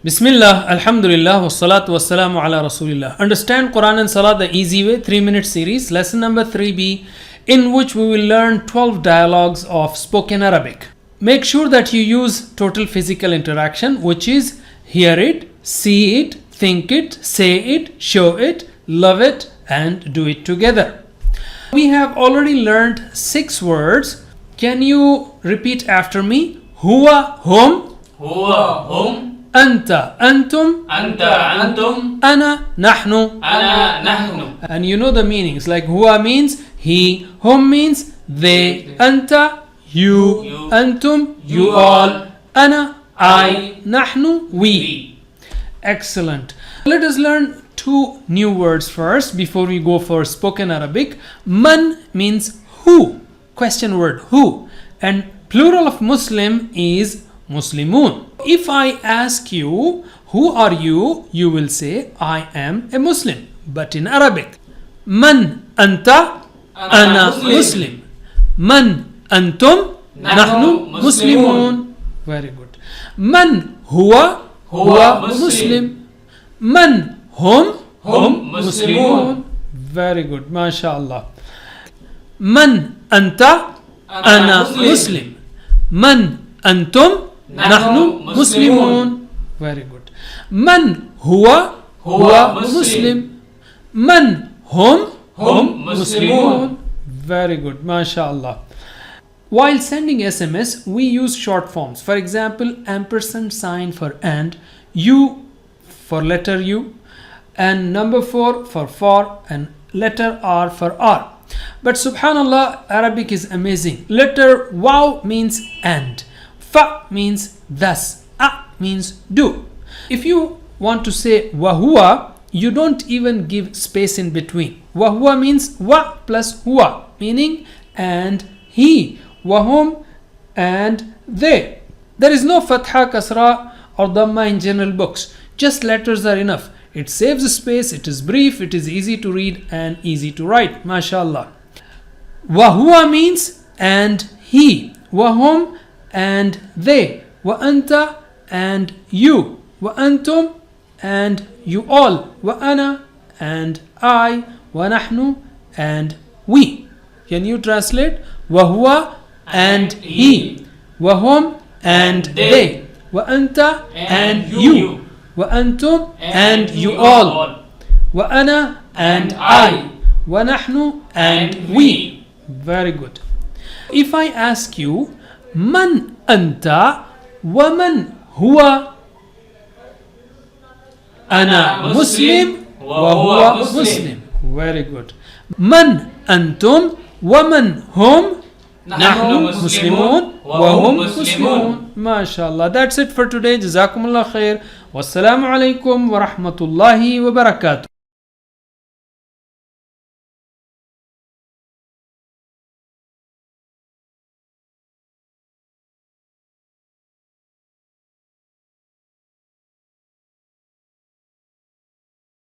Bismillah, Alhamdulillah, wassalatu wassalamu ala Rasulillah. Understand Quran and Salah the easy way, 3-minute series, lesson number 3b, in which we will learn 12 dialogues of spoken Arabic. Make sure that you use total physical interaction, which is hear it, see it, think it, say it, show it, love it, and do it together. We have already learned 6 words. Can you repeat after me? Huwa, hum. هو هم Anta, antum. أنت أنتم Ana, nahnu. أنا نحن. And you know the meanings, like huwa means he, hum means they, anta, you, You. antum, you You all, all. ana, I, I. nahnu, we. Excellent. Let us learn 2 new words first before we go for spoken Arabic. Man means who, question word who, and plural of Muslim is Muslimun. If I ask you, who are you? You will say, I am a Muslim. But in Arabic, Man anta? Ana Muslim. Man antum? Nahnu Muslimun. Very good. Man huwa? Huwa Muslim. Man hum? هم مسلمون. Very good. MashaAllah. Man anta? Ana Muslim. Man antum? نحن مسلمون. Very good. من هو مسلم. من هم مسلمون. Very good. MashaAllah. While sending SMS, we use short forms. For example, ampersand sign for and, U for letter U, and number 4 for, and letter R for R. But subhanallah, Arabic is amazing. Letter Waw means and. Fa means thus. A means do. If you want to say wahua, you don't even give space in between. Wahua means wa plus huwa, meaning and he. Wahum and they. There is no fatha, kasra or dhamma in general books. Just letters are enough. It saves space, it is brief, it is easy to read and easy to write. MashaAllah. Wahua means and he. Wahum and they, wa anta and you, wa antum and you all, wa ana and I, wa nahnu and we. Can you translate? Wa huwa and he, wa hum and they, wa anta and you, wa antum and you all, wa ana and I, wa nahnu and we. Very good. If I ask you, Man anta wa man huwa? Ana Muslim wa huwa Muslim. Very good. Man antum wa man hum? Nahnu Muslimun wa hum Muslimun. MashaAllah. That's it for today. Jazakumullah khair. Wassalamu alaikum wa rahmatullahi wa barakatuh.